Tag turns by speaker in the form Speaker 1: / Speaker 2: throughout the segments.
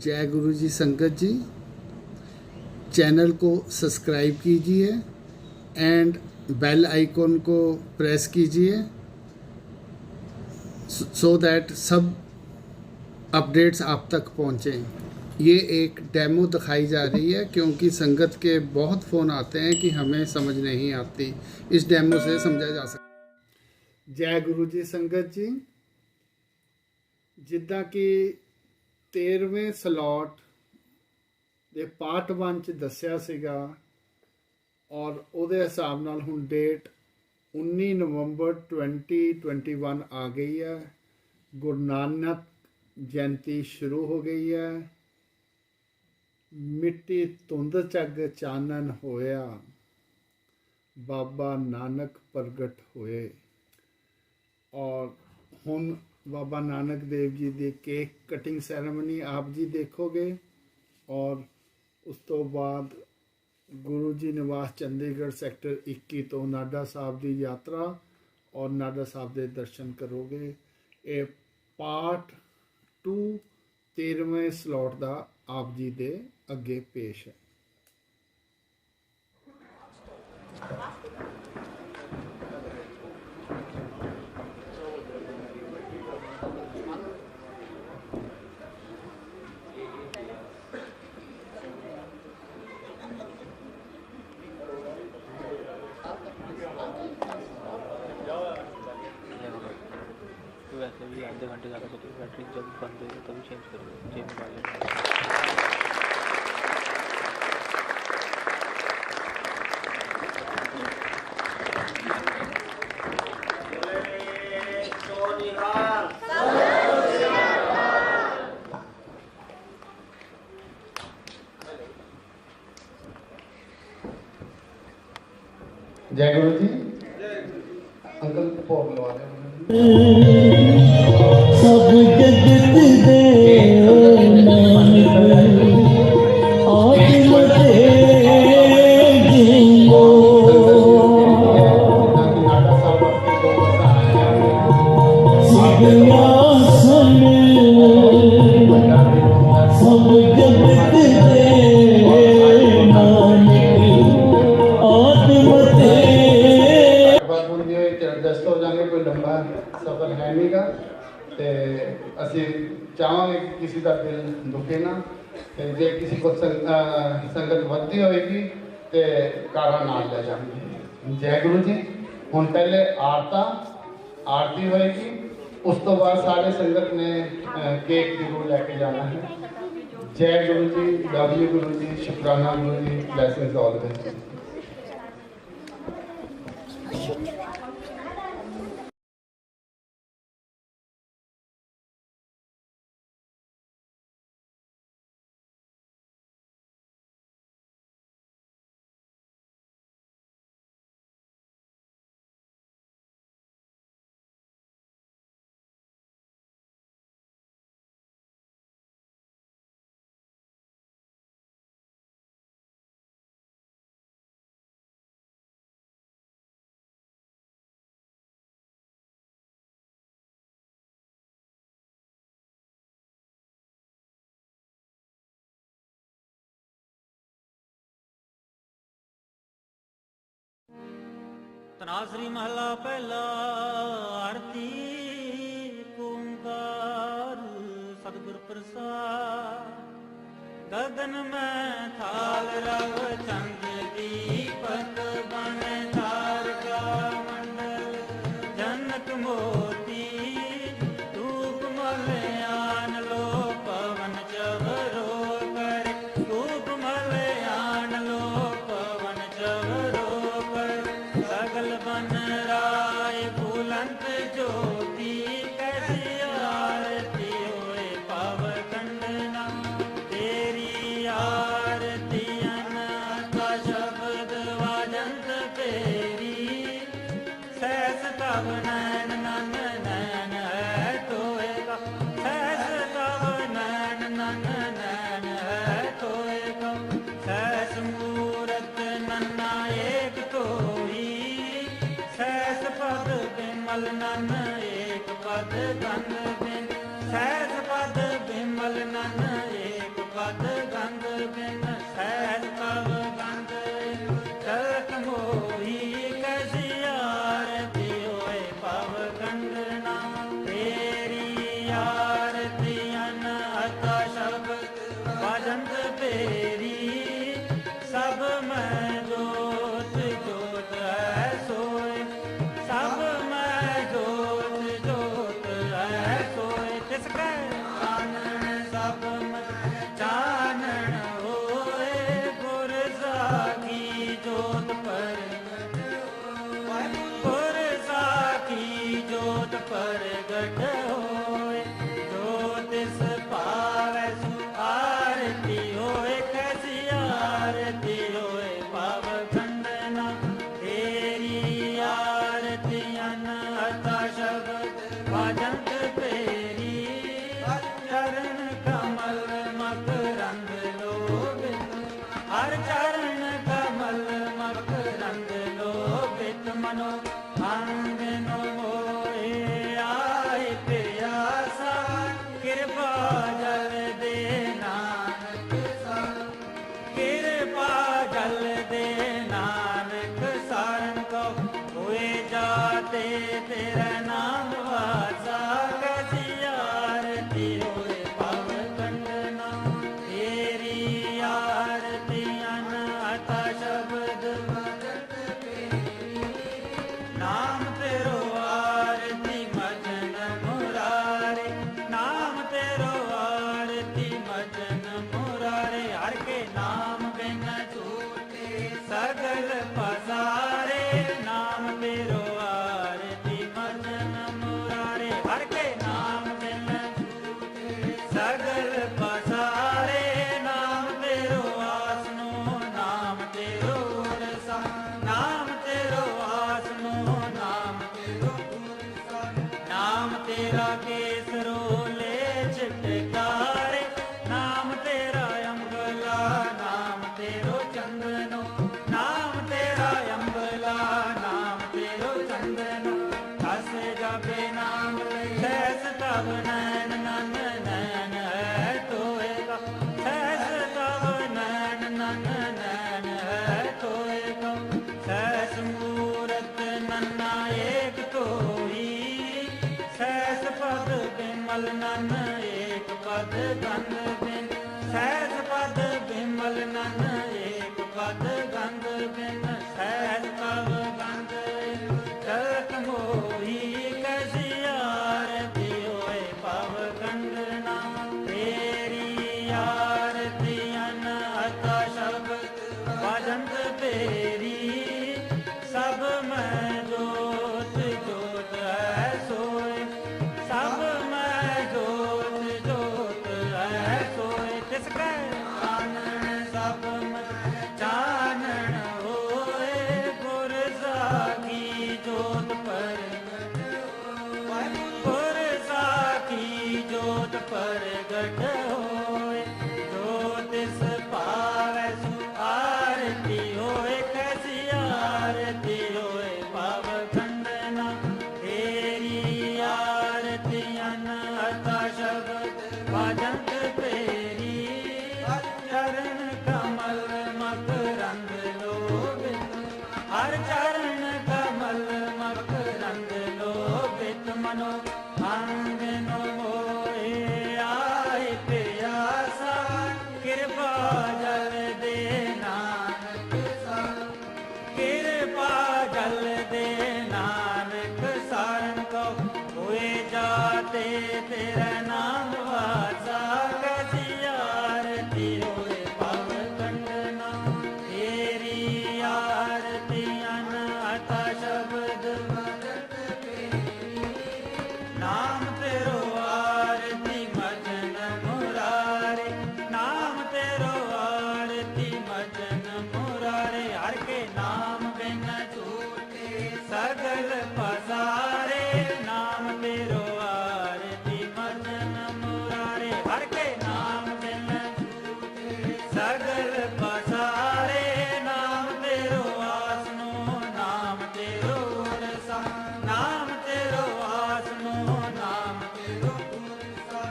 Speaker 1: जय गुरु जी संगत जी, चैनल को सब्सक्राइब कीजिए एंड बेल आइकॉन को प्रेस कीजिए सो दैट सब अपडेट्स आप तक पहुँचें। ये एक डेमो दिखाई जा रही है क्योंकि संगत के बहुत फ़ोन आते हैं कि हमें समझ नहीं आती। इस डेमो से समझा जा सकता। जय गुरु जी संगत जी, जिद्दां कि 13वें ਸਲੋਟ ਦੇ ਪਾਰਟ 1 ਚ ਦੱਸਿਆ ਸੀਗਾ ਔਰ ਉਹਦੇ ਹਿਸਾਬ ਨਾਲ ਹੁਣ ਡੇਟ 19 ਨਵੰਬਰ 2021 ਆ ਗਈ ਹੈ। ਗੁਰੂ ਨਾਨਕ ਜयंती शुरू हो गई है। मिट्टी धुंध चग चानन होया, बाबा नानक प्रगट होए। और हुण बाबा नानक देव जी की केक कटिंग सैरेमनी आप जी देखोगे और उस तो बाद गुरु जी निवास चंडीगढ़ सैक्टर 21 तो नाडा साहब की यात्रा और नाडा साहब के दर्शन करोगे। ये पार्ट 2 13वें ਸਲੋਟ ਦਾ आप जी दे अगे पेश है।
Speaker 2: वैसे भी आधे घंटे ज़्यादा चलेगी, बैटरी जब बंद होगी तभी चेंज करोगे, चेंज कर लेना।
Speaker 1: जय गुरु जी। अंकल भोग लगा दे।
Speaker 3: सब जगत दे आत्म दे जिंगो सिंहासन सब जगत दे आत्म दे।
Speaker 1: दस्त हो जाएंगे, कोई लंबा सफ़र है नहीं गा ते असी चाहांगे कि किसी का दिल दुखे ना ते जे किसी को संगत बढ़ती होएगी ते कारा नाल ले जाएंगे। जय गुरु जी। हुण पहले आरती होएगी, उस तो बाद सारे संगत ने केक जरूर लेके जाना है। जय गुरु जी, लव यू गुरु जी, शुक्राना गुरु जी, ब्लेसिंग्स ऑलवेज।
Speaker 4: तनासरी महला पहला। आरती ओंकार सतगुर प्रसाद। गगन में थाल रव चंद दीपक बन तारका मंडल। जनक मोती धूप मलयान लो पवन चवरो कर। धूप मलयान लो पवन चवरो कर। सगल बन राय बुलंद ज्योति कैसी आरती होए पाव खंडना। तेरी आरती अनका शब्द वाजंत तेरी। सहस तब नैन नन नैन है तोएगा। सहस तब नैन नन नैन है तोएगा। सहस मूरत नन्ना एक तोई। सहस पद बिमल नन एक पद धन बिन। सहस पद बिमल नन एक तिसकै आनन सब चानन होए गुर साखी जोत परगट गुर साखी जोत परगट होए जो तिस पावै सु आरती होए कैसी आरती होए पाव खंडना तेरी आरती अनहता शब्द भजंत पेरी चरण कमल मकरंद लोभित हर चरण कमल मकरंद लोभित मनो अंगनो मोहे आए प्यासा कृपा जल दे नानक कृपा जल दे नानक सारन को हुए जाते तेरा नाम वासा कैसी आरती होए पाव खंडना तेरी आरती अनहता शब्द नाम तेरो आरती मजन मुरारे नाम तेरो आरती मजन मुरारे हर के नाम बिन छूटे सगल पसारे नाम तेरो आरती मजन मुरारे हर के नाम बिन छूटे सगल पसारे नाम तेरो आसनो नाम तेरो रसा नाम तेरो आसनो नाम तेरो रसा नाम तेरा केसरो ले छिटकारे नाम तेरा अम्बला नाम तेरो चंदनो नाम तेरा अम्बला नाम तेरो चंदनो हस जबे नाम सहस तब नैन नन नैन है तोएगा सहस तब नैन नन नैन है तोएगा सहस मूरत नन्ना एक तोई सहस पद बिमल नन एक पद गंध बिन सहस पद बिमल नन एक पद गंध बिन सहस तब गंध चलत मोही कैसी आरती होए पाव खंडना तेरी आरती अनहता शब्द भजंत तेरी सब मैं जोत जोत है सोए सब मैं जोत जोत है सोए तिसकै आनन सब चानन होए गुर साखी जोत परगट गुर साखी जोत परगट होए जो तिस पावै सु आरती होए कैसी आरती होए पाव खंडना तेरी आरती अनहता शब्द भजंत पेरी चरण कमल मकरंद लोभित हर चरण कमल मकरंद लोभित मनो अंगनो मोहे आए प्यासा कृपा जल दे नानक कृपा जल दे नानक सारन को हुए जाते तेरा नाम वासा कैसी आरती होए पाव खंडना तेरी आरती अनहता शब्द नाम तेरो आरती मजन मुरारे नाम तेरो आरती मजन मुरारे हर के नाम बिन छूटे सगल पसारे नाम तेरो आरती मजन मुरारे हर के नाम बिन छूटे सगल पसारे नाम तेरो आसनो नाम तेरो रसा नाम तेरो आसनो नाम तेरो रसा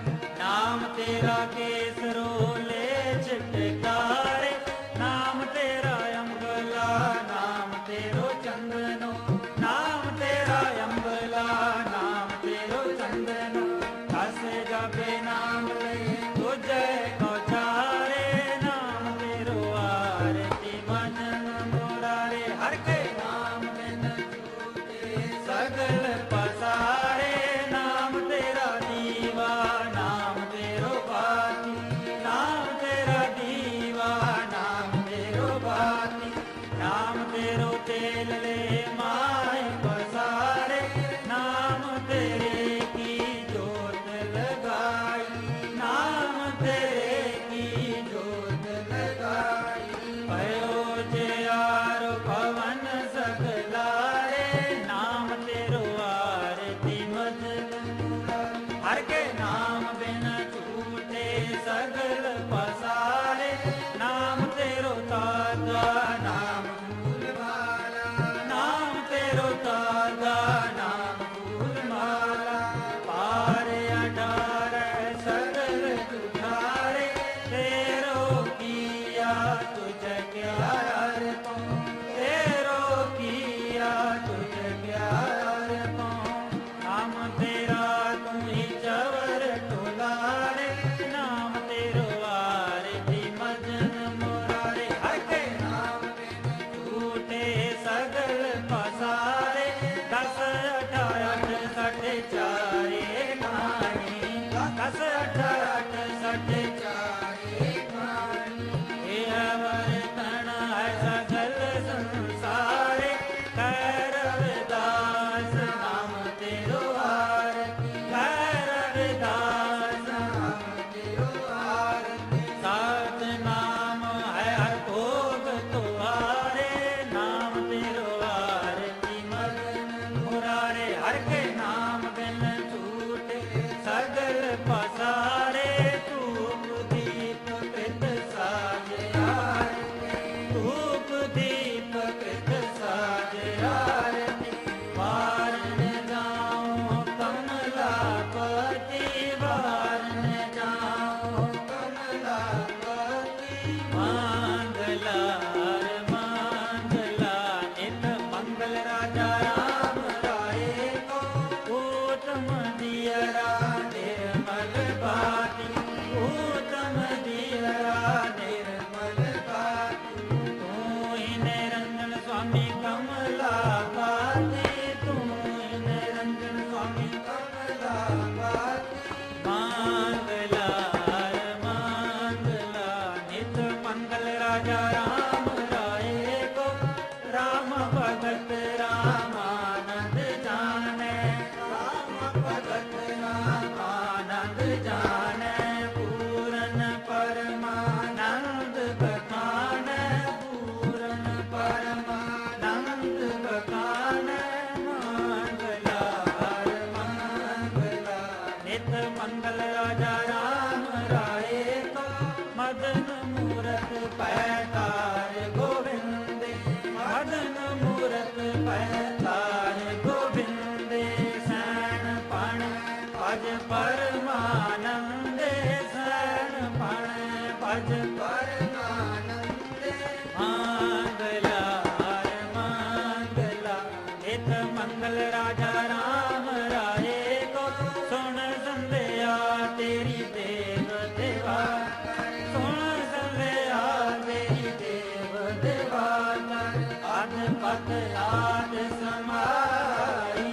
Speaker 4: नाम तेरा केसरो ले छिटकारे नाम तेरा अम्बला नाम तेरो चंदनो नाम तेरा अम्बला नाम तेरो चंदनो हस जबे नाम ले तुझे को चारे नाम तेरो आरती मजन मुरारे हर के नाम बिन छूटे सगल पसारे नाम तेरा दीवाना हित मंगल राजा राम राये को मदन मूरत पैतार गोविंद मदन मूरत पैतार गोविंद सैन पण भज परमानंद सैन पण भज परमानंद मांगला मांगला हित मंगल राजा राम राये को सुन संध्या तेरी देव देवा सुन संध्या तेरी देव देवा अध पत आद समाई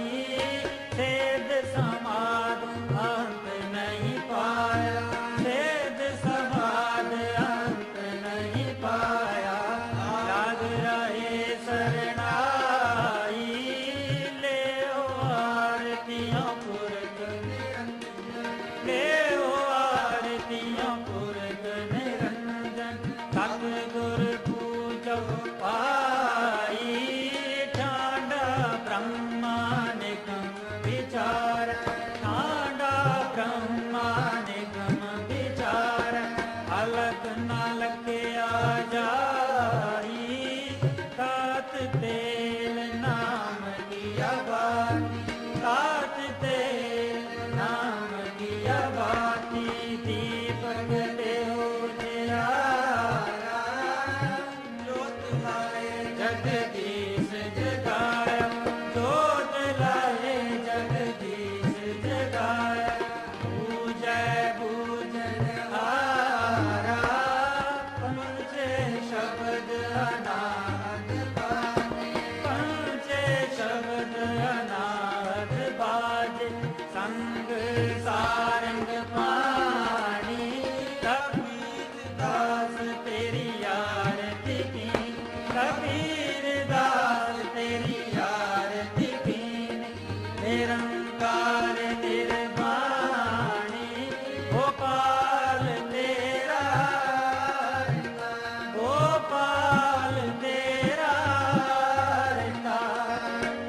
Speaker 4: सेद समाद अंत नहीं पाया सेद समाद अंत नहीं पाया लाग रहे शरणाई ले आरतियां पुरख ले आरतियां पुरख निरंजन सतगुर पूजो पाई ठाडा ब्रह्मानिकम विचार ठाडा ब्रह्मानिकम विचार अलग न लगे आ जाई तात तेल नाम दिया बाती तात तेल नाम दिया बाती दीपक देव जियारा जोत लाए जगदीश जगाया जोत लाए जगदीश जगाया पूजै पूजन हारा पंचे शब्द अनाथ बाजे पंचे शब्द अनाथ बाजे संग सारंग पानी कबीर दास तेरी आरती की कबीर दास तेरी आरती की निरंकार निर्वाणी गोपाल तेरा गोपाल तेरा रता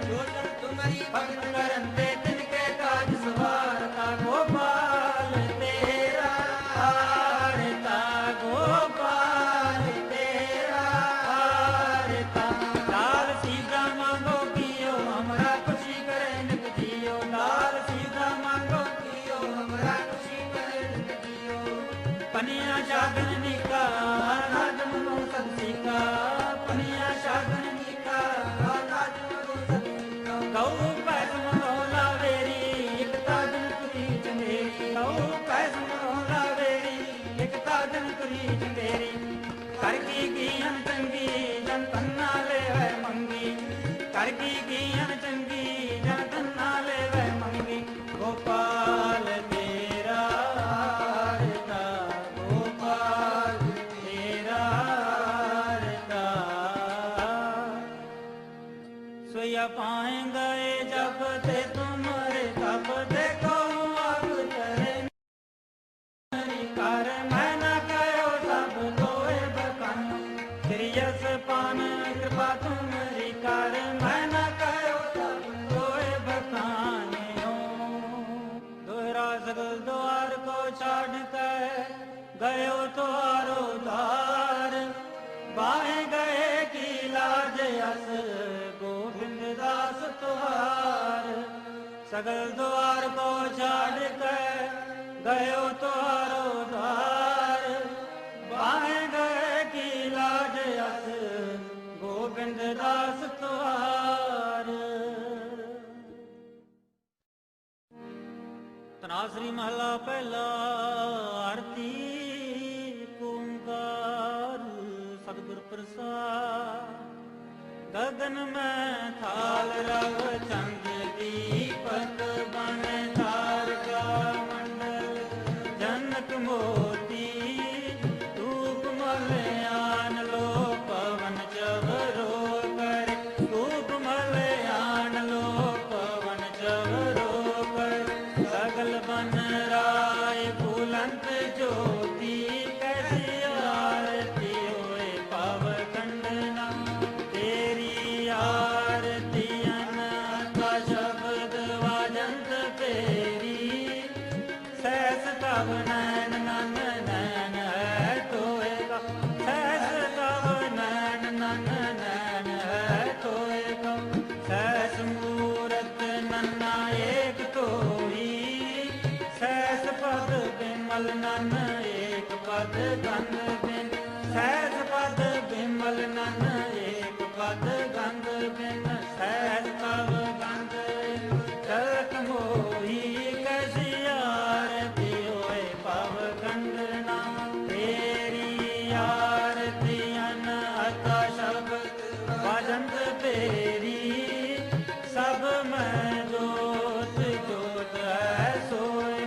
Speaker 4: जो जन तुम्हारी भक्त करन दे तिनके काज सवारता गोपाल तेरा हारता गोपाल तेरा हारता लाल सीधा मांगो कियो हमरा खुशी करे निक जियो लाल सीधा मांगो कियो हमरा खुशी करे निक जियो पनिया शागन निका नाज मनो संसिका पनिया शागन निका नाज मनो संसिका गौ पैस मनोला वेरी एकता जन तुरी चंदेरी गौ पैस मनोला वेरी एकता जन तुरी चंदेरी कर की गियन चंगी जन तन्ना ले वै मंगी कर की गियन चंगी जन तन्ना ले वै मंगी गोपाल तेरा रता गोपाल तेरा रता सोया पाए गए जब ते तुम्हारे तब देखो अब तेरे हरि कर मैं न कहो सब कोय बखानो श्री यस पान कृपा तुम्हारी कर मैं न कहो सब कोय बखानो दोहरा सगल द्वार को छाड़ कर गयो तुम्हारो द्वार बाहे गए की लाज अस गोविंद दास तुहार सगल द्वार को छाड़ कर गयो तुम्हारो द्वार बाहे गए की लाज अस गोविंद दास तुहार तनासरी महला पहला आरती ओंकार सतगुर प्रसाद गगन में थाल रव चंद दीपक बन तारका मंडल जनक मोती धूप मलयान लो पवन चवरो कर धूप मलयान लो पवन चवरो कर सगल बन राय फूलंत ज्योति कैसी आरती होए पाव खंडना तेरी आरती अनंत शब्द वाजंत तेरी तब नैन नन नैन है तोएगा सहस तब नैन नन नैन है तोएगा सहस मूरत नन्ना एक तोई सहस पद बिमल नन एक पद गंध बिन सहस पद बिमल नन एक पद गंध बिन सहस तब गंध चलत मोही कैसी आरती होए पव गंडना तेरी आरती अनहता शब्द भजंत तेरी सब में जोत जोत है सोए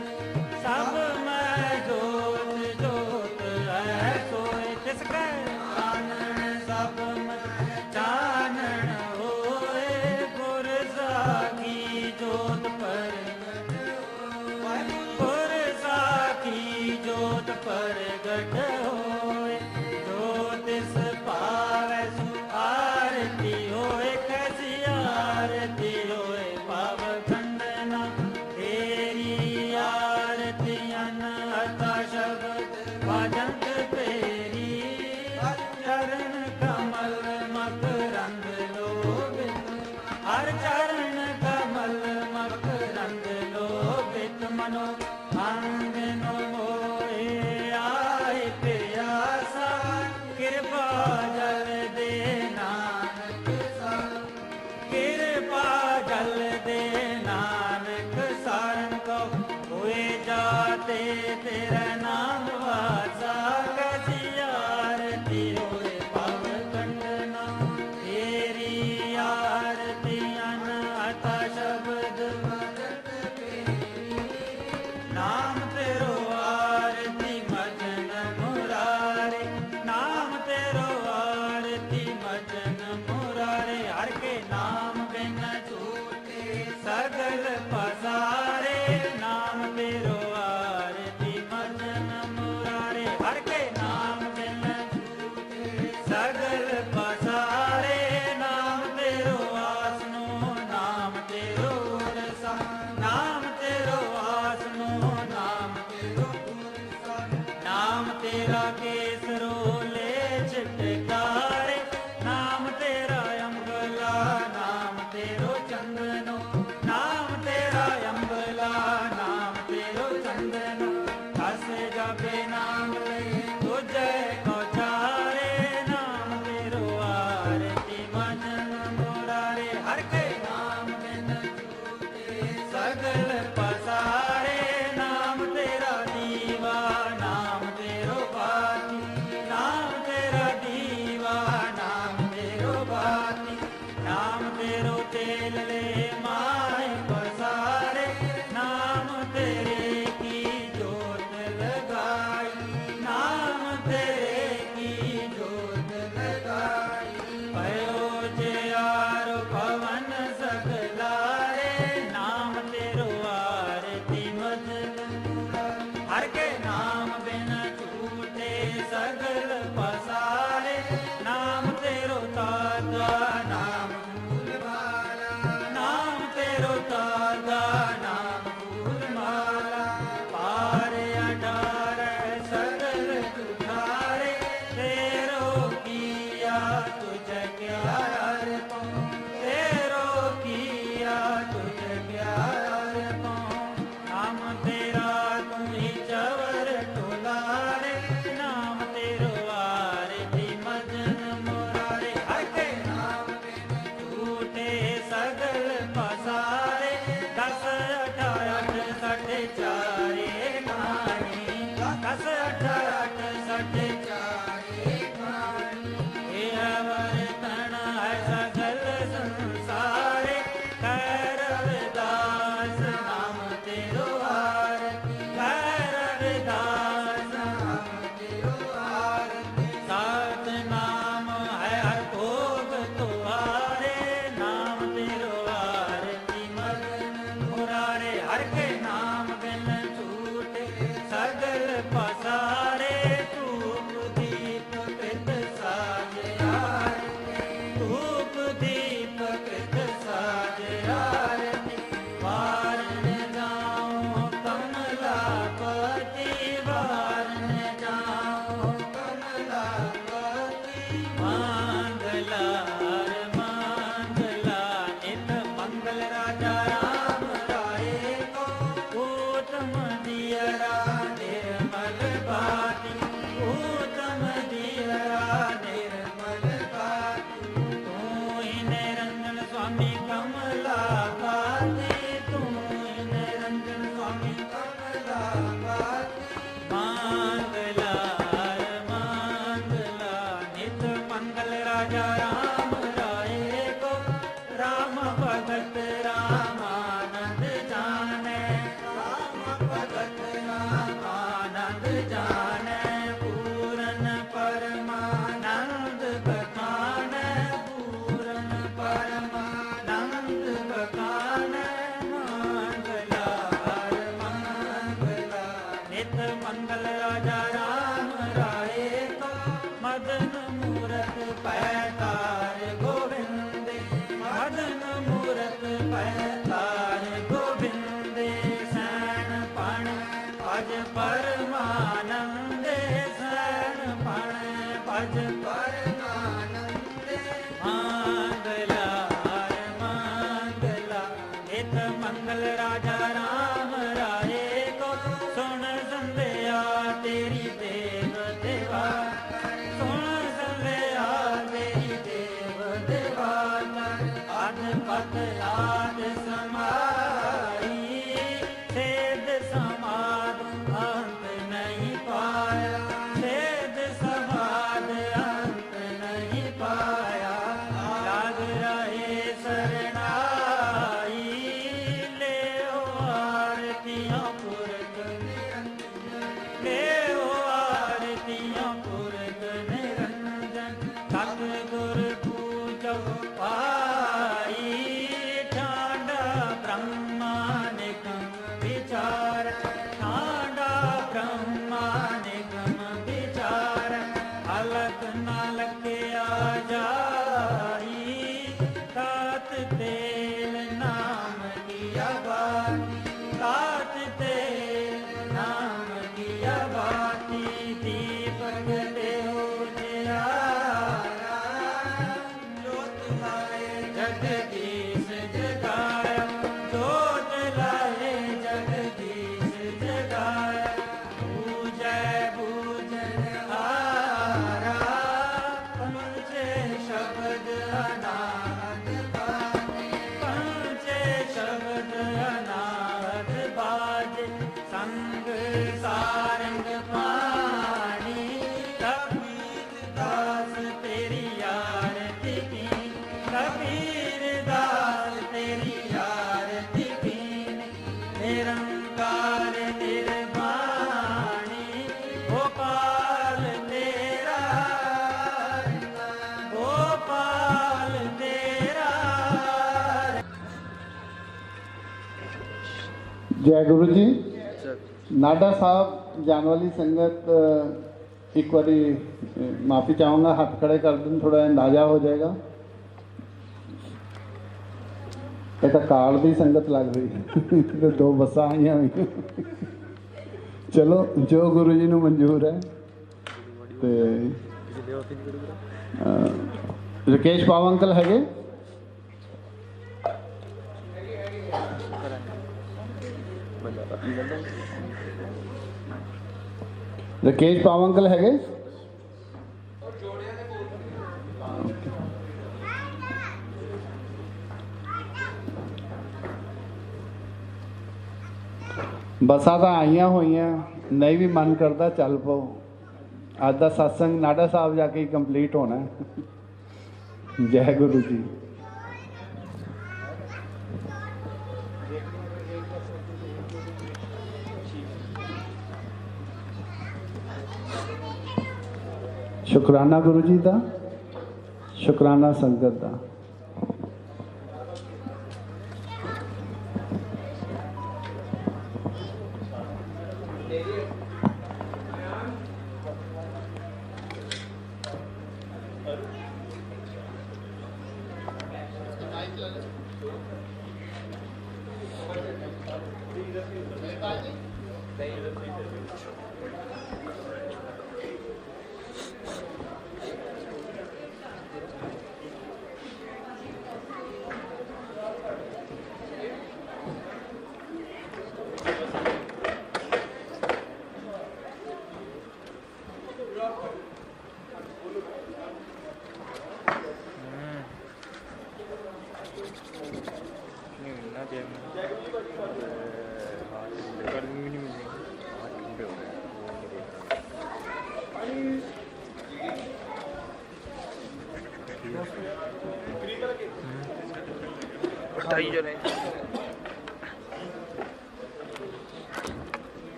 Speaker 4: सब में जोत जोत है सोए तिसके चानन सब में चानन होए गुर साखी जोत पर गुर साखी जोत पर गट होए जो तिस पावै सु आरती होए कैसी आरती होए पाव खंडना तेरी आरती अनहता शब्द भजंत तेरी चरण कमल मकरंद लोभित हर चरण कमल मकरंद लोभित मनो अंगनो मोहे आए प्यासा कृपा जल दे नानक कृपा जल दे नानक सारन को हुए जाते तेरा नाम वासा कैसी आरती होए पव खंडना तेरी आरती अनहता शब्द नाम तेरो आरती मजन मुरारे नाम तेरो आरती मजन मुरारे हर के नाम बिन छूटे सगल पसारे नाम तेरो आरती मजन मुरारे हर के नाम बिन छूटे सगल पसारे नाम तेरो आसनो नाम तेरो रसा नाम तेरो आसनो नाम तेरो पुरसा नाम तेरा केसरो ले छिटकारे नाम तेरा अम्बला नाम तेरो चंदनो नाम तेरा अम्बला नाम तेरो चंदनो हस जाबे नाम ले तुझे को चारे नाम तेरो आरती मजन मुरारे हर के नाम बिन छूटे सगल पसारे नाम तेरा दीवा नाम तेरो बाती नाम तेरा दीवा नाम तेरो बाती नाम तेरो तेल ले माय पसारे नाम तेरे की जोत लगाई नाम तेरे की जोत लगाई भयो जे आरो पवन सगलारे नाम तेरो आरती मजन हर के नाम बिन छूटे सगल पसारे नाम तेरो ताता नाम फूलमाला नाम तेरो ताता नाम फूलमाला पार अठार सगल तुझारे तेरो किया तुझ क्या अर्पण तेरो किया तुझ क्या अर्पण नाम तेरा तुम ही चवर टोलारे नाम तेरो आरती मजन मुरारे हर के नाम झूठे सगल पसारे 10 अठारह 68 चारे कहानी 10 अठारह 68 चारे कहानी हे अवर्तन है सगल संसारे कर रविदास नाम तेरो आरती कर रविदास मंगल राजा राम राये को मदन मूरत पैतार गोविंद मदन मूरत पैतार गोविंद सैन पण पज परमानंद सैन पण पज परमानंद मांगला मांगला हित मंगल राजा राम राये को सुन संध्या तेरी देव देवा सुन संध्या तेरी देव देवा अध पत आद समाई सेद समाद अंत नहीं पाया सेद समाद अंत नहीं पाया लाग रहे शरणाई ले आरतियां पुरख ले आरतियां पुरख निरंजन सतगुर पूजो पाई ठांडा ब्रह्मानिकम विचार ठांडा ब्रह्मानिकम विचार अलग नालक आ जाई तात तेल नाम किया बाती तात तेल नाम किया बाती दीपक देहो जयारा जोत लाए जगदीश जगाया जोत लाए जगदीश जगाया पूजय पूजन हारा पंचे शब्द अनाहत बाजे पंचे शब्द अनाहत बाजे संग सारंग पानी कबीर दास तेरी आरती की कबीर दास तेरी आरती की निरंकार निर्वाणी गोपाल तेरा गोपाल तेरा
Speaker 1: जय गुरु जी। नाडा साहब जान वाली संगत एक बारी माफ़ी चाहूँगा, हाथ खड़े कर दें, थोड़ा अंदाजा हो जाएगा। ये तो कार दी संगत लग रही तो दो बसा आई हुई। चलो जो गुरु जी ਨੂੰ ਮਨਜ਼ੂਰ ਹੈ। ਤੇ ਰਕੇਸ਼ ਪਾਵ ਅੰਕਲ ਹੈਗੇ? ਰਕੇਸ਼ ਪਾਵ ਅੰਕਲ ਹੈਗੇ? ਬੱਸਾਂ ਤਾਂ ਆਈਆਂ ਹੋਈਆਂ, ਨਹੀਂ ਵੀ ਮਨ ਕਰਦਾ ਚੱਲ ਪਓ। ਅੱਜ ਦਾ ਸਤਸੰਗ ਨਾਡਾ ਸਾਹਿਬ ਜਾ ਕੇ ਹੀ ਕੰਪਲੀਟ ਹੋਣਾ। ਜੈ ਗੁਰੂ ਜੀ। ਸ਼ੁਕਰਾਨਾ ਗੁਰੂ ਜੀ ਦਾ, ਸ਼ੁਕਰਾਨਾ ਸੰਗਤ ਦਾ।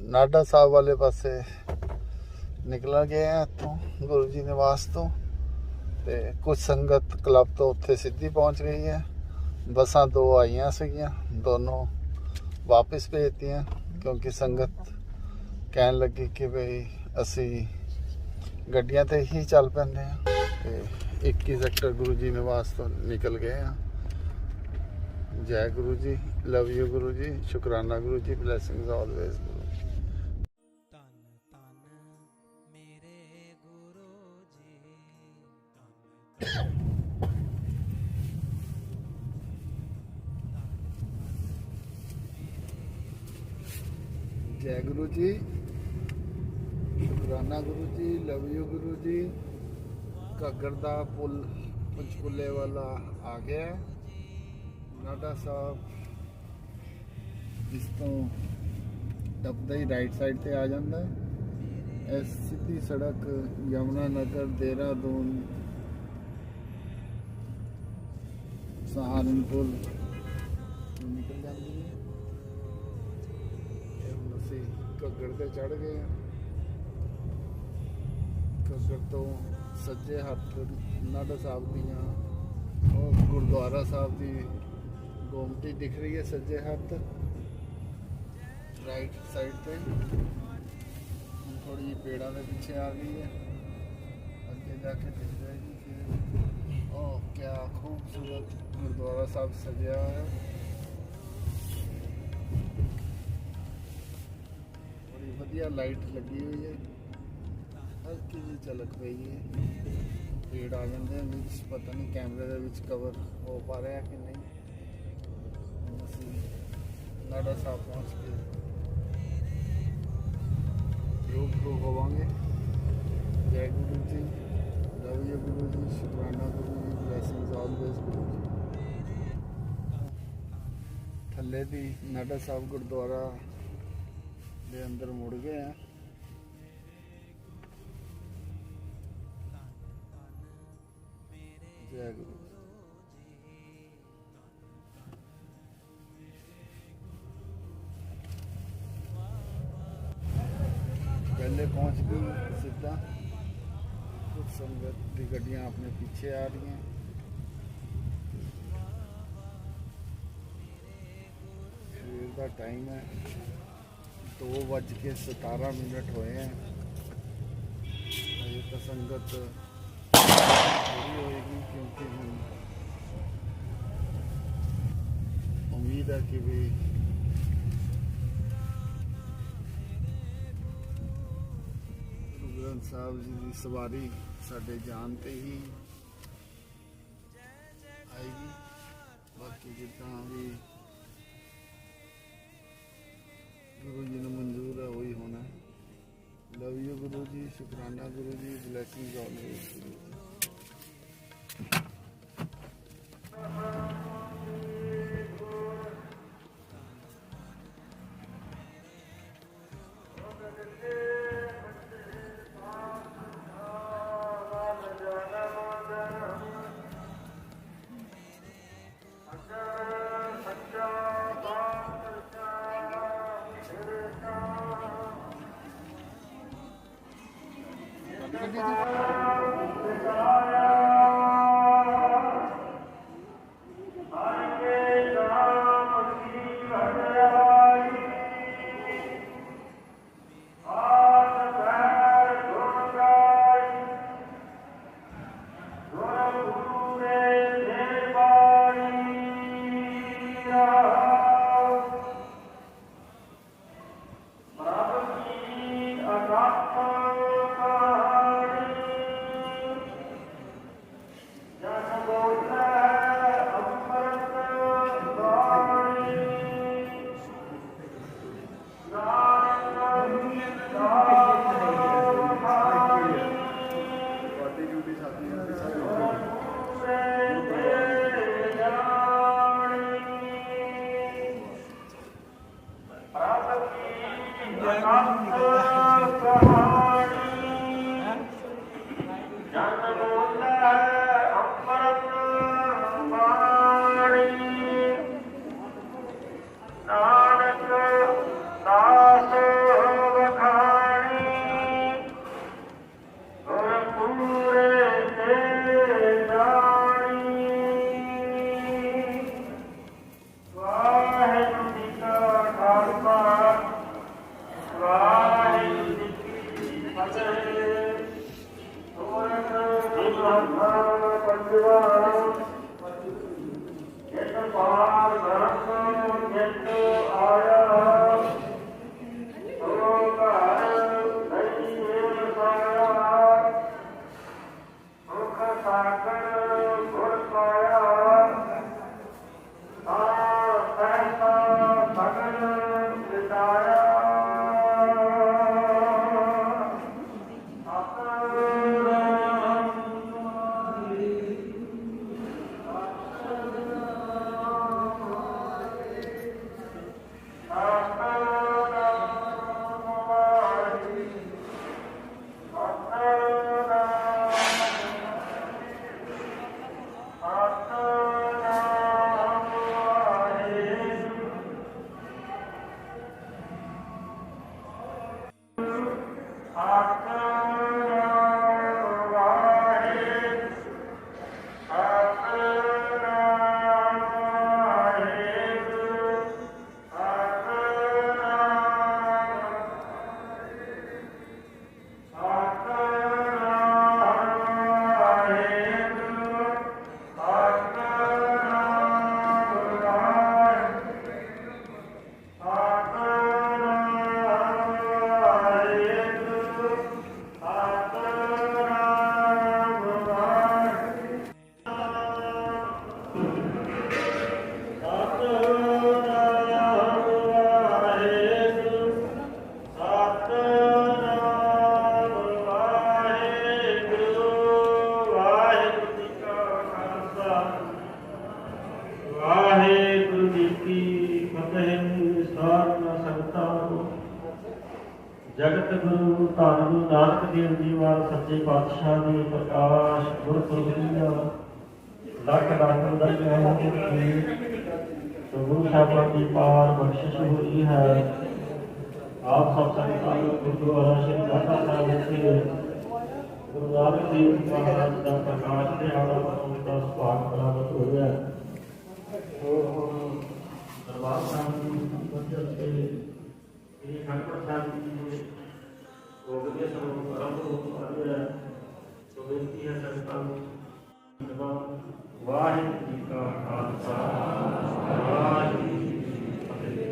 Speaker 1: नाडा साहब वाले पासे निकल गए हैं इतों गुरु जी निवास तो ते कुछ संगत क्लब तो उत्थे सीधी पहुंच गई है। बसां दो आईयां सीगियां, दोनों वापस भेजतियां क्योंकि संगत कहन लगी कि भाई असी गड्डियां ते ही चल पैंदे हैं ते 21 सेक्टर गुरु जी निवास तो निकल गए हैं। जय गुरु जी, लव यू गुरु जी, शुक्राना गुरु जी, ब्लेसिंग्स ऑलवेज गुरु जी।
Speaker 4: ਧੰਨ ਧੰਨ ਮੇਰੇ ਗੁਰੂ ਜੀ
Speaker 1: जय गुरु जी, शुक्राना गुरु जी, लव यू गुरु जी। घग्गर दा पुल पंचकुले वाला आ गया है। नाडा साहब इस तो टपदा ही राइट साइड ते आ जाता है। इस सीधी सड़क यमुना नगर देहरादून सहारनपुर निकल जाती है। हम असी घग्गर ते चढ़ गए हैं। घग्गर तो सज्जे हत्थ नाडा साहब दियां और गुरुद्वारा साहब की गोमती दिख रही है सज्जे हत्थ राइट साइड पे। थोड़ी पेड़ा के पीछे आ गई है, आगे जाके दिख जाएगी फिर। ओह क्या खूबसूरत गुरुद्वारा साहब सजा है। बड़ी बढ़िया लाइट लगी हुई है, हल्की जी झलक पई है। पेड़ आ जाते हैं विच, पता नहीं कैमरे के विच कवर हो पा रहा है कि नहीं। ਅਸੀਂ नाडा साहब पहुँच के रूबरू होवांगे। जय गुरु जी, लव यू गुरु जी, शुक्राना गुरु जी, ब्लेसिंग्स ऑलवेज गुरु जी। थल्ले दी नाडा साहब गुरुद्वारा दे अंदर मुड़ गए हैं। जय गुरु जी। पहले पहुंच गई सीधा। कुछ संगत की गड्डियां अपने पीछे आ रही हैं। सवेर का टाइम है, 2:17 होए हैं। अजे तो संगत थोड़ी होएगी क्योंकि हम उम्मीद है कि भी गुरु ग्रंथ साहब जी की सवारी साडे जान ते ही आएगी। बाकी जितना भी गुरु जी ने मंजूर है वही होना है। लव यू गुरु जी, शुक्राना गुरु जी, ब्लेसिंग्स ऑलवेज गुरु जी।
Speaker 5: ਨਾਨਕ ਦਾਸ ਵਾਹਿਗੁਰੂ ਜੀ ਕੀ ਫਤਿਹ। ਸਾਰੀਆਂ ਸੰਗਤਾਂ ਨੂੰ ਜਗਤ ਗੁਰੂ ਧੰਨ ਗੁਰੂ ਨਾਨਕ ਦੇਵ ਜੀ ਵਾਲੇ ਸੱਚੇ ਪਾਤਸ਼ਾਹ ਦੇ ਪ੍ਰਕਾਸ਼ ਗੁਰਪੁਰਬ ਦੀਆਂ ਲੱਖ ਲੱਖ ਵਧਾਈਆਂ ਹੋਣ। ਗੁਰੂ ਸਾਹਿਬਾਨ ਦੀ ਪਾਰ ਬਖਸ਼ਿਸ਼ ਹੋਈ ਹੈ। ਆਪ ਸਭ ਸੰਗਤਾਂ ਨੂੰ ਗੁਰਦੁਆਰਾ ਸ਼੍ਰੀ ਗਾਟਾ ਸਾਹਿਬ ਵਿਖੇ ਗੁਰੂ ਨਾਨਕ ਦੇਵ ਜੀ ਮਹਾਰਾਜ ਦਾ ਪ੍ਰਕਾਸ਼ ਦਿਹਾੜਾ ਮਨਾਉਣ ਦਾ ਸੁਭਾਗ ਪ੍ਰਾਪਤ ਹੋਇਆ ਹੈ। ਦਰਬਾਰ ਸਾਹਿਬ ਦੀ ਮੰਜ਼ਿਲ ਤੇ ਇਹ ਖੰਡਪੜ ਸਾਹਿਬ ਜੀ ਗੋਬਿੰਦ ਦੇ ਸਮੂਹ ਆਰੰਭ ਹੋ ਰਿਹਾ ਹੈ। ਸੋ ਬੇਨਤੀ ਹੈ ਸੰਗਤਾਂ ਨੂੰ ਵਾਹਿਗੁਰੂ ਜੀ ਕਾ ਖਾਲਸਾ ਵਾਹਿਗੁਰੂ ਜੀ ਕੀ ਫਤਿਹ।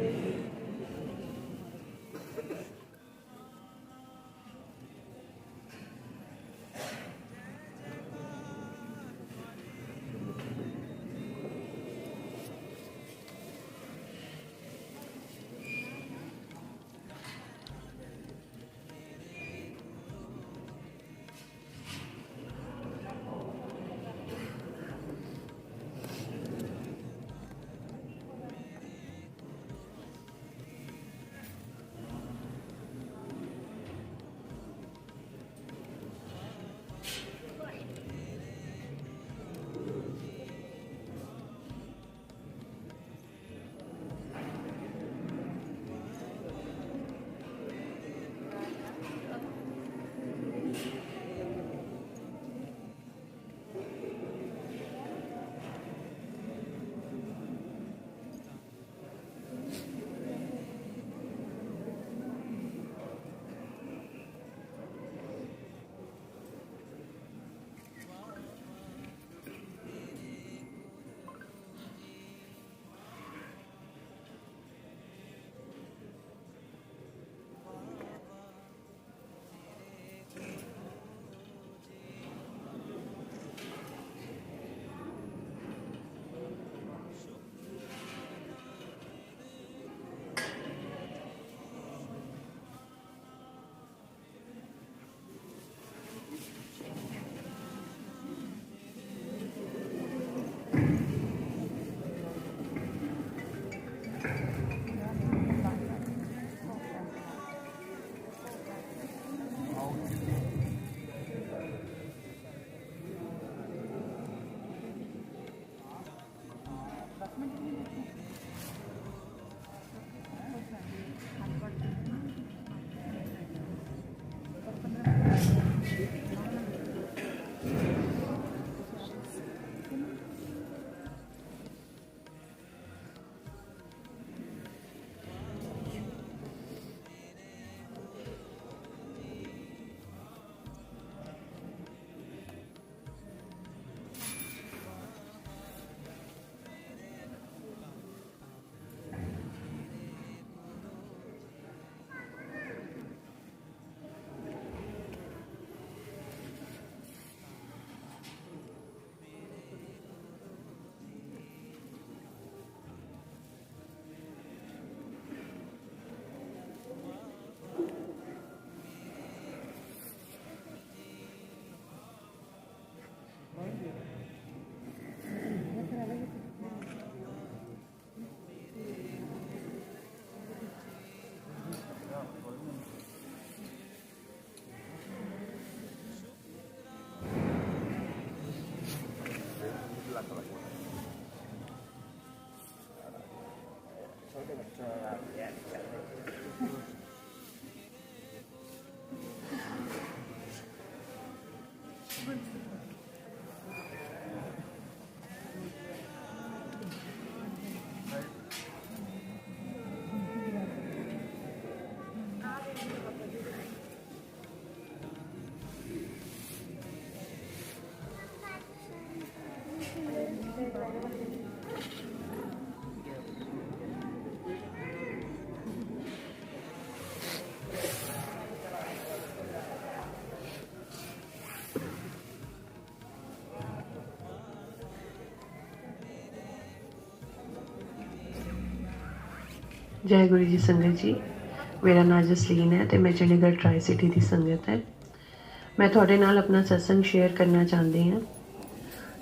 Speaker 6: जय गुरु जी संगत जी। मेरा नाम जसलीन है तो मैं चंडीगढ़ ट्राई सिटी की संगत है। मैं थोड़े नाल अपना सत्संग शेयर करना चाहती हाँ।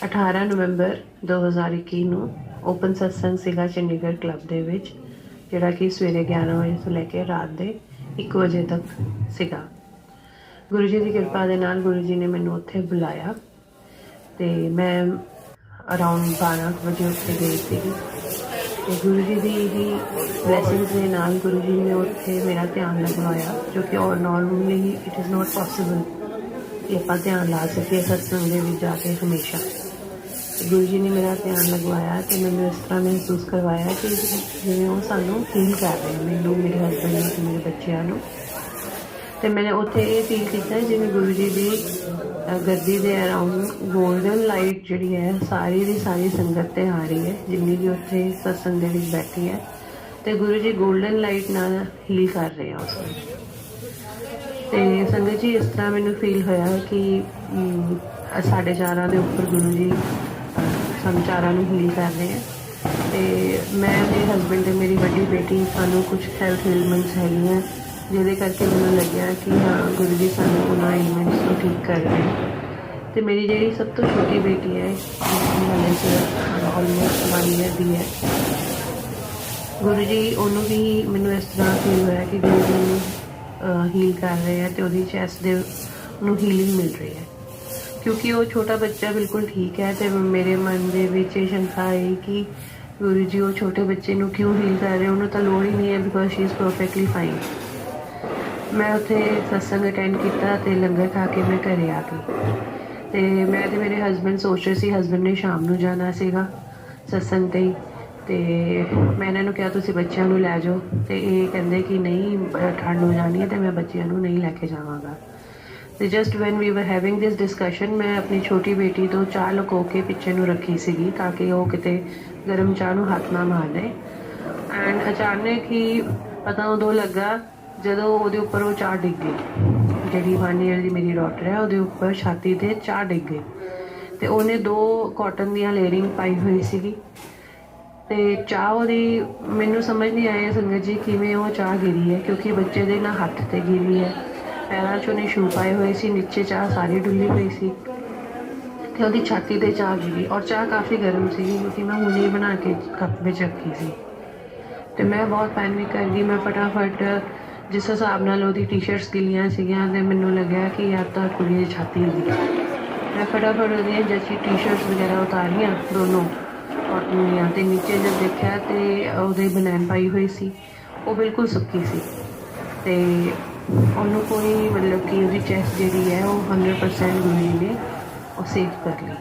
Speaker 6: 18 नवंबर 2021 ਨੂੰ ओपन सत्संग सीगा चंडीगढ़ क्लब ਦੇ ਵਿੱਚ, ਜਿਹੜਾ कि सवेरे 11 ਵਜੇ ਤੋਂ ਲੈ ਕੇ ਰਾਤ ਦੇ 1 ਵਜੇ ਤੱਕ ਸੀਗਾ। ਗੁਰੂ ਜੀ ਦੀ ਕਿਰਪਾ ਦੇ ਨਾਲ ਗੁਰੂ ਜੀ ਨੇ ਮੈਨੂੰ ਉੱਥੇ ਬੁਲਾਇਆ ਤੇ ਮੈਂ ਅਰਾਊਂਡ 12 ਵਜੇ ਉੱਥੇ ਗਈ ਸੀਗੀ ਤੇ ਗੁਰੂ ਜੀ ਦੀ ਹੀ ਬਲੇਸਿੰਗਸ ਦੇ ਨਾਲ ਗੁਰੂ ਜੀ ਨੇ ਉੱਥੇ ਮੇਰਾ ਧਿਆਨ ਲਗਵਾਇਆ, ਜੋ ਕਿ ਔਰ normally it is not possible ਕਿ ਆਪਾਂ ਧਿਆਨ ਲਾ ਸਕੀਏ ਸਤਸੰਗ ਦੇ ਵਿੱਚ ਜਾ ਕੇ ਹਮੇਸ਼ਾ। ਗੁਰੂ ਜੀ ਨੇ ਮੇਰਾ ਧਿਆਨ ਲਗਵਾਇਆ ਤੇ ਮੈਨੂੰ ਇਸ ਤਰ੍ਹਾਂ ਮਹਿਸੂਸ ਕਰਵਾਇਆ ਕਿ ਜਿਵੇਂ ਉਹ ਸਾਨੂੰ ਫੀਲ ਕਰ ਰਹੇ, ਮੈਨੂੰ, ਮੇਰੇ ਹਸਬੈਂਡ ਨੂੰ ਤੇ ਮੇਰੇ ਬੱਚਿਆਂ ਨੂੰ। ਤੇ ਮੈਂ ਉੱਥੇ ਇਹ ਫੀਲ ਕੀਤਾ ਜਿਵੇਂ ਗੁਰੂ ਜੀ ਦੀ ਗੱਦੀ ਦੇ ਅਰਾਊਂਡ ਗੋਲਡਨ ਲਾਈਟ ਜਿਹੜੀ ਹੈ ਸਾਰੀ ਦੀ ਸਾਰੀ ਸੰਗਤ 'ਤੇ ਆ ਰਹੀ ਹੈ, ਜਿੰਨੀ ਵੀ ਉੱਥੇ ਸਤਸੰਗ ਦੇ ਵਿੱਚ ਬੈਠੀ ਹੈ, ਤੇ ਗੁਰੂ ਜੀ ਗੋਲਡਨ ਲਾਈਟ ਨਾਲ ਹੀਲ ਕਰ ਰਹੇ ਆ ਉਸ ਵਿੱਚ। ਤੇ ਸੰਗਤ ਜੀ ਇਸ ਤਰ੍ਹਾਂ ਮੈਨੂੰ ਫੀਲ ਹੋਇਆ ਕਿ ਸਾਡੇ ਚਾਰਾਂ ਦੇ ਉੱਪਰ ਗੁਰੂ ਜੀ ਸਾਨੂੰ ਚਾਰਾਂ ਨੂੰ ਹੀਲ ਕਰ ਰਹੇ ਹੈ। ਤੇ ਮੈਂ, ਮੇਰੇ ਹਸਬੈਂਡ ਤੇ ਮੇਰੀ ਵੱਡੀ ਬੇਟੀ, ਸਾਨੂੰ ਕੁਝ ਹੈਲਥ ਏਲਮੈਂਟਸ ਹੈਗੀਆਂ ਜਿਹਦੇ ਕਰਕੇ ਮੈਨੂੰ ਲੱਗਿਆ ਕਿ ਹਾਂ ਗੁਰੂ ਜੀ ਸਾਨੂੰ ਉਹਨਾਂ ਏਲਮੈਂਟਸ ਨੂੰ ਠੀਕ ਕਰ ਰਹੇ। ਅਤੇ ਮੇਰੀ ਜਿਹੜੀ ਸਭ ਤੋਂ ਛੋਟੀ ਬੇਟੀ ਹੈ, ਹਾਲੇ ਆਲਮੋਸਟ 1 ਈਅਰ ਦੀ ਹੈ, ਗੁਰੂ ਜੀ ਉਹਨੂੰ ਵੀ ਮੈਨੂੰ ਇਸ ਤਰ੍ਹਾਂ ਫੀਲ ਹੋਇਆ ਕਿ ਗੁਰੂ ਜੀ ਨੂੰ ਹੀਲ ਕਰ ਰਹੇ ਹੈ ਅਤੇ ਉਹਦੀ ਚੈਸਟ ਦੇ ਨੂੰ ਹੀਲਿੰਗ ਮਿਲ ਰਹੀ ਹੈ। ਕਿਉਂਕਿ ਉਹ ਛੋਟਾ ਬੱਚਾ ਬਿਲਕੁਲ ਠੀਕ ਹੈ ਅਤੇ ਮੇਰੇ ਮਨ ਦੇ ਵਿੱਚ ਇਹ ਸ਼ੰਕਾ ਆਈ ਕਿ ਗੁਰੂ ਜੀ ਉਹ ਛੋਟੇ ਬੱਚੇ ਨੂੰ ਕਿਉਂ ਹੀਲ ਕਰ ਰਹੇ, ਉਹਨੂੰ ਤਾਂ ਲੋੜ ਹੀ ਨਹੀਂ ਹੈ, because she is perfectly fine. ਮੈਂ ਉੱਥੇ ਸਤਸੰਗ ਅਟੈਂਡ ਕੀਤਾ ਅਤੇ ਲੰਗਰ ਖਾ ਕੇ ਮੈਂ ਘਰ ਆ ਗਈ। ਅਤੇ ਮੈਂ ਅਤੇ ਮੇਰੇ ਹਸਬੈਂਡ ਸੋਚ ਰਹੇ ਸੀ, ਹਸਬੈਂਡ ਨੇ ਸ਼ਾਮ ਨੂੰ ਜਾਣਾ ਸੀਗਾ ਸਤਸੰਗ 'ਤੇ ਹੀ, ਅਤੇ ਮੈਂ ਇਹਨਾਂ ਨੂੰ ਕਿਹਾ ਤੁਸੀਂ ਬੱਚਿਆਂ ਨੂੰ ਲੈ ਜਾਓ, ਅਤੇ ਇਹ ਕਹਿੰਦੇ ਕਿ ਨਹੀਂ ਠੰਡ ਹੋ ਜਾਣੀ ਹੈ ਅਤੇ ਮੈਂ ਬੱਚਿਆਂ ਨੂੰ ਨਹੀਂ ਲੈ ਕੇ ਜਾਵਾਂਗਾ। ਅਤੇ ਜਸਟ ਵੈਨ ਵੀ ਵਰ ਹੈਵਿੰਗ ਦਿਸ ਡਿਸਕਸ਼ਨ, ਮੈਂ ਆਪਣੀ ਛੋਟੀ ਬੇਟੀ ਤੋਂ ਚਾਹ ਲੁਕੋ ਕੇ ਪਿੱਛੇ ਨੂੰ ਰੱਖੀ ਸੀਗੀ ਤਾਂ ਕਿ ਉਹ ਕਿਤੇ ਗਰਮ ਚਾਹ ਨੂੰ ਹੱਥ ਨਾ ਮਾਰ ਦੇ। ਐਂਡ ਅਚਾਨਕ ਹੀ ਪਤਾ ਉਦੋਂ ਲੱਗਾ ਜਦੋਂ ਉਹਦੇ ਉੱਪਰ ਉਹ ਚਾਹ ਡਿੱਗ ਗਈ, ਜਿਹੜੀ 1 ਈਅਰ ਦੀ ਮੇਰੀ ਡਾਟਰ ਹੈ ਉਹਦੇ ਉੱਪਰ ਛਾਤੀ 'ਤੇ ਚਾਹ ਡਿੱਗ ਗਈ ਅਤੇ ਉਹਨੇ 2 ਕਾਟਨ ਦੀਆਂ ਲੇਅਰਿੰਗ ਪਾਈ ਹੋਈ ਸੀਗੀ ਅਤੇ ਚਾਹ ਉਹਦੀ, ਮੈਨੂੰ ਸਮਝ ਨਹੀਂ ਆਇਆ ਸੰਗਤ ਜੀ ਕਿਵੇਂ ਉਹ ਚਾਹ ਗਿਰੀ ਹੈ, ਕਿਉਂਕਿ ਬੱਚੇ ਦੇ ਨਾ ਹੱਥ 'ਤੇ ਗਿਰੀ ਹੈ, ਪੈਰਾਂ 'ਚ ਉਹਨੇ ਸ਼ੂ ਪਾਏ ਹੋਏ ਸੀ, ਨੀਚੇ ਚਾਹ ਸਾਰੀ ਡੁੱਲੀ ਪਈ ਸੀ ਅਤੇ ਉਹਦੀ ਛਾਤੀ 'ਤੇ ਚਾਹ ਗਿਰੀ। ਔਰ ਚਾਹ ਕਾਫੀ ਗਰਮ ਸੀਗੀ ਕਿਉਂਕਿ ਮੈਂ ਹੁਣੇ ਬਣਾ ਕੇ ਕੱਪ ਵਿੱਚ ਰੱਖੀ ਸੀ ਅਤੇ ਮੈਂ ਬਹੁਤ ਪੈਨਿਕ ਕਰ ਗਈ। ਮੈਂ ਫਟਾਫਟ ਜਿਸ ਹਿਸਾਬ ਨਾਲ ਉਹਦੀ ਟੀ-ਸ਼ਰਟਸ ਗਿੱਲੀਆਂ ਸੀਗੀਆਂ ਅਤੇ ਮੈਨੂੰ ਲੱਗਿਆ ਕਿ ਯਾਰ ਤਾਂ ਕੁੜੀ ਦੀ ਛਾਤੀ ਹਿੱਲੀ। ਮੈਂ ਫਟਾਫਟ ਉਹਦੀਆਂ ਜੱਸੀ ਟੀ-ਸ਼ਰਟਸ ਵਗੈਰਾ ਉਤਾਰੀਆਂ ਦੋਨੋਂ ਕਾਟਨ ਦੀਆਂ, ਅਤੇ ਨੀਚੇ ਜਦ ਦੇਖਿਆ ਅਤੇ ਉਹਦੇ ਬਨੈਨ ਪਾਈ ਹੋਈ ਸੀ, ਉਹ ਬਿਲਕੁਲ ਸੁੱਕੀ ਸੀ ਅਤੇ ਉਹਨੂੰ ਕੋਈ ਮਤਲਬ ਕਿ ਉਹਦੀ ਚੈਸਟ ਜਿਹੜੀ ਹੈ ਉਹ 100% ਗੁਰੂ ਜੀ ਨੇ ਉਹ ਸੇਵ ਕਰ ਲਈ।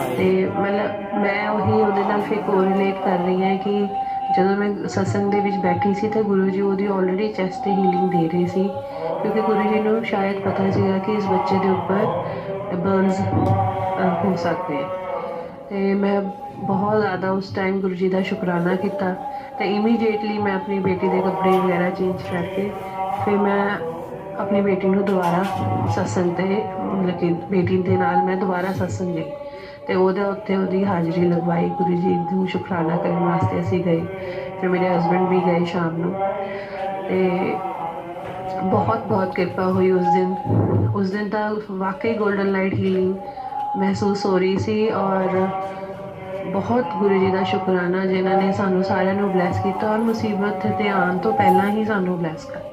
Speaker 6: ਅਤੇ ਮਤਲਬ ਮੈਂ ਉਹੀ ਉਹਦੇ ਨਾਲ ਫਿਰ ਕੋਰਿਲੇਟ ਕਰ ਰਹੀ ਹਾਂ ਕਿ ਜਦੋਂ ਮੈਂ ਸਤਸੰਗ ਦੇ ਵਿੱਚ ਬੈਠੀ ਸੀ ਤਾਂ ਗੁਰੂ ਜੀ ਉਹਦੀ ਆਲਰੇਡੀ ਚੈਸਟ 'ਤੇ ਹੀਲਿੰਗ ਦੇ ਰਹੇ ਸੀ, ਕਿਉਂਕਿ ਗੁਰੂ ਜੀ ਨੂੰ ਸ਼ਾਇਦ ਪਤਾ ਸੀਗਾ ਕਿ ਇਸ ਬੱਚੇ ਦੇ ਉੱਪਰ ਬਰਨਸ ਹੋ ਸਕਦੇ ਹੈ। ਅਤੇ ਮੈਂ ਬਹੁਤ ਜ਼ਿਆਦਾ ਉਸ ਟਾਈਮ ਗੁਰੂ ਜੀ ਦਾ ਸ਼ੁਕਰਾਨਾ ਕੀਤਾ ਅਤੇ ਇਮੀਡੀਏਟਲੀ ਮੈਂ ਆਪਣੀ ਬੇਟੀ ਦੇ ਕੱਪੜੇ ਵਗੈਰਾ ਚੇਂਜ ਕਰਕੇ ਫਿਰ ਮੈਂ ਆਪਣੀ ਬੇਟੀ ਨੂੰ ਦੁਬਾਰਾ ਸਤਸੰਗ 'ਤੇ ਮਤਲਬ ਕਿ ਬੇਟੀ ਦੇ ਨਾਲ ਮੈਂ ਦੁਬਾਰਾ ਸਤਸੰਗ ਗਈ ਅਤੇ ਉੱਥੇ ਉਹਦੀ ਹਾਜ਼ਰੀ ਲਗਵਾਈ। ਗੁਰੂ ਜੀ ਨੂੰ ਸ਼ੁਕਰਾਨਾ ਕਰਨ ਵਾਸਤੇ ਅਸੀਂ ਗਏ, ਫਿਰ ਮੇਰੇ ਹਸਬੈਂਡ ਵੀ ਗਏ ਸ਼ਾਮ ਨੂੰ ਅਤੇ ਬਹੁਤ ਬਹੁਤ ਕਿਰਪਾ ਹੋਈ ਉਸ ਦਿਨ ਤਾਂ ਵਾਕਈ ਗੋਲਡਨ ਲਾਈਟ ਹੀਲਿੰਗ ਮਹਿਸੂਸ ਹੋ ਰਹੀ ਸੀ। ਔਰ ਬਹੁਤ ਗੁਰੂ ਜੀ ਦਾ ਸ਼ੁਕਰਾਨਾ ਜਿਨ੍ਹਾਂ ਨੇ ਸਾਨੂੰ ਸਾਰਿਆਂ ਨੂੰ ਬਲੈਸ ਕੀਤਾ ਔਰ ਮੁਸੀਬਤ 'ਤੇ ਆਉਣ ਤੋਂ ਪਹਿਲਾਂ ਹੀ ਸਾਨੂੰ ਬਲੈਸ ਕਰਤਾ।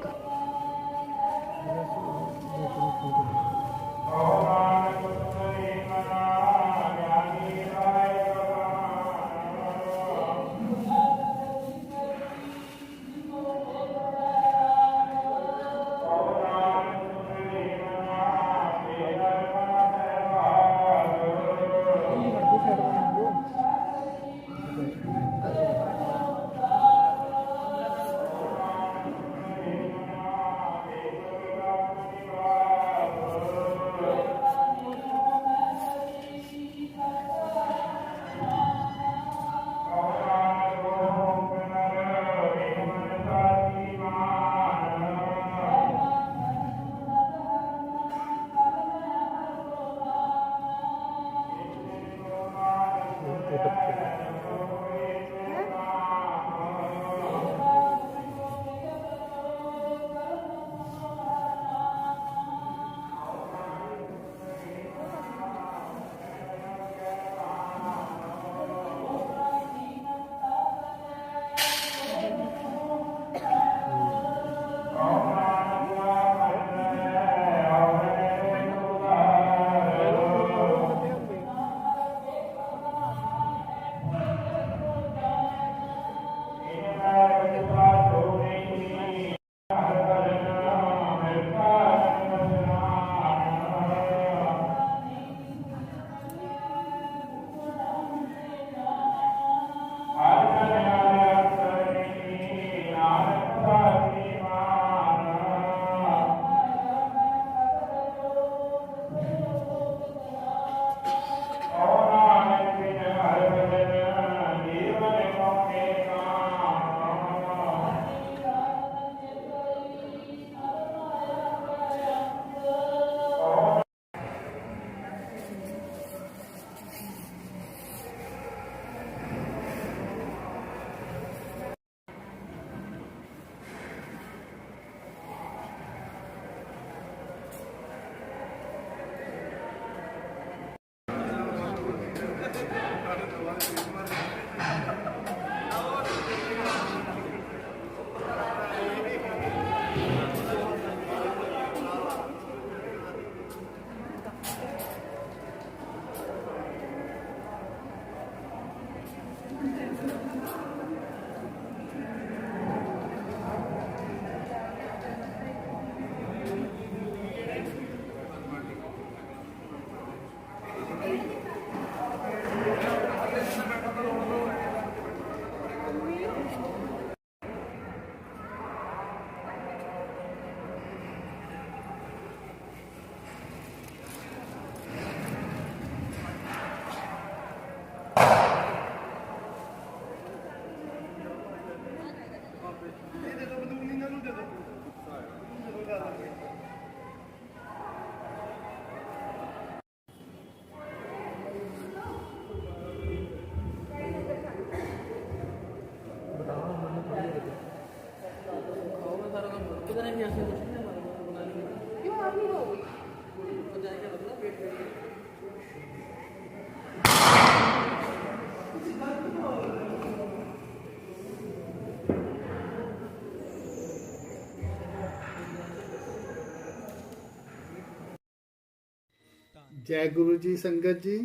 Speaker 1: ਜੈ ਗੁਰੂ ਜੀ ਸੰਗਤ ਜੀ।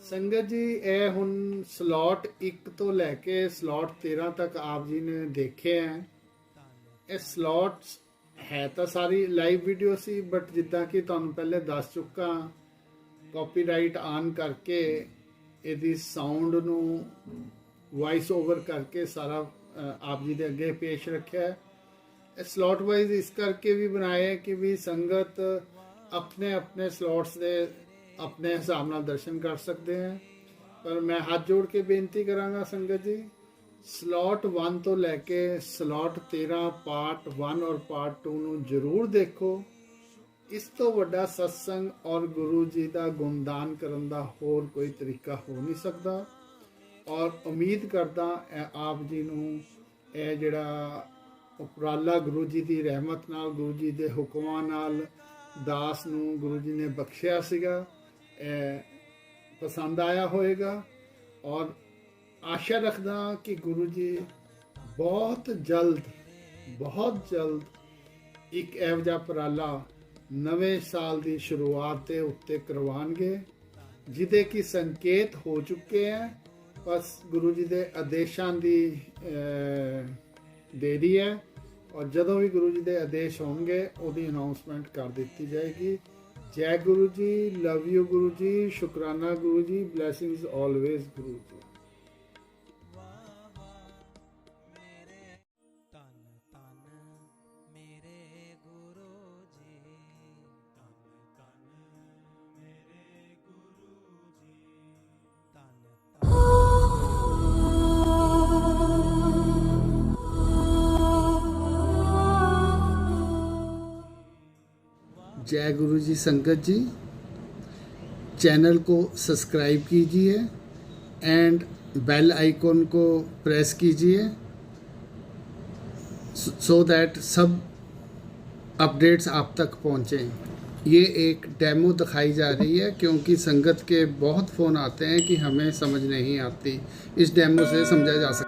Speaker 1: ਸੰਗਤ ਜੀ, ਇਹ ਹੁਣ ਸਲੋਟ 1 ਤੋਂ ਲੈ ਕੇ ਸਲੋਟ 13 ਤੱਕ ਆਪ ਜੀ ਨੇ ਦੇਖੇ ਹੈ। ਇਹ ਸਲੋਟਸ ਹੈ ਤਾਂ ਸਾਰੀ ਲਾਈਵ ਵੀਡੀਓ ਸੀ, ਬਟ ਜਿੱਦਾਂ ਕਿ ਤੁਹਾਨੂੰ ਪਹਿਲੇ ਦੱਸ ਚੁੱਕਾ, ਕਾਪੀਰਾਈਟ ਆਨ ਕਰਕੇ ਇਹਦੀ ਸਾਊਂਡ ਨੂੰ ਵਾਇਸ ਓਵਰ ਕਰਕੇ ਸਾਰਾ ਆਪ ਜੀ ਦੇ ਅੱਗੇ ਪੇਸ਼ ਰੱਖਿਆ ਹੈ। ਇਹ ਸਲੋਟ ਵਾਈਜ਼ ਇਸ ਕਰਕੇ ਵੀ ਬਣਾਏ ਕਿ ਵੀ ਸੰਗਤ ਆਪਣੇ ਆਪਣੇ ਸਲੋਟਸ ਦੇ ਆਪਣੇ ਹਿਸਾਬ ਨਾਲ ਦਰਸ਼ਨ ਕਰ ਸਕਦੇ ਹੈ। ਪਰ ਮੈਂ ਹੱਥ ਜੋੜ ਕੇ ਬੇਨਤੀ ਕਰਾਂਗਾ ਸੰਗਤ ਜੀ, ਸਲੋਟ 1 ਤੋਂ ਲੈ ਕੇ ਸਲੋਟ 13 ਪਾਰਟ 1 ਔਰ ਪਾਰਟ 2 ਨੂੰ ਜ਼ਰੂਰ ਦੇਖੋ। ਇਸ ਤੋਂ ਵੱਡਾ ਸਤਸੰਗ ਔਰ ਗੁਰੂ ਜੀ ਦਾ ਗੁਣਦਾਨ ਕਰਨ ਦਾ ਹੋਰ ਕੋਈ ਤਰੀਕਾ ਹੋ ਨਹੀਂ ਸਕਦਾ। ਔਰ ਉਮੀਦ ਕਰਦਾ ਆਪ ਜੀ ਨੂੰ ਇਹ ਜਿਹੜਾ ਉਪਰਾਲਾ ਗੁਰੂ ਜੀ ਦੀ ਰਹਿਮਤ ਨਾਲ, ਗੁਰੂ ਜੀ ਦੇ ਹੁਕਮਾਂ ਨਾਲ ਦਾਸ ਨੂੰ ਗੁਰੂ ਜੀ ਨੇ ਬਖਸ਼ਿਆ ਸੀਗਾ, ਪਸੰਦ ਆਇਆ ਹੋਵੇਗਾ। ਔਰ ਆਸ਼ਾ ਰੱਖਦਾ ਕਿ ਗੁਰੂ ਜੀ ਬਹੁਤ ਜਲਦ ਇੱਕ ਇਹੋ ਜਿਹਾ ਉਪਰਾਲਾ ਨਵੇਂ ਸਾਲ ਦੀ ਸ਼ੁਰੂਆਤ ਦੇ ਉੱਤੇ ਕਰਵਾਉਣਗੇ, ਜਿਹਦੇ ਕਿ ਸੰਕੇਤ ਹੋ ਚੁੱਕੇ ਹੈ। ਬਸ ਗੁਰੂ ਜੀ ਦੇ ਆਦੇਸ਼ਾਂ ਦੀ ਦੇਰੀ ਹੈ, ਔਰ ਜਦੋਂ ਵੀ ਗੁਰੂ ਜੀ ਦੇ ਆਦੇਸ਼ ਹੋਣਗੇ ਉਹਦੀ ਅਨਾਉਂਸਮੈਂਟ ਕਰ ਦਿੱਤੀ ਜਾਏਗੀ। ਜੈ ਗੁਰੂ ਜੀ, ਲਵ ਯੂ ਗੁਰੂ ਜੀ, ਸ਼ੁਕਰਾਨਾ ਗੁਰੂ ਜੀ, ਬਲੇਸਿੰਗਸ ਆਲਵੇਜ਼ ਗੁਰੂ ਜੀ। जय गुरु जी संगत जी, चैनल को सब्सक्राइब कीजिए एंड बेल आइकॉन को प्रेस कीजिए सो दैट सब अपडेट्स आप तक पहुँचें। ये एक डेमो दिखाई जा रही है क्योंकि संगत के बहुत फ़ोन आते हैं कि हमें समझ नहीं आती। इस डेमो से समझा जा सकता है।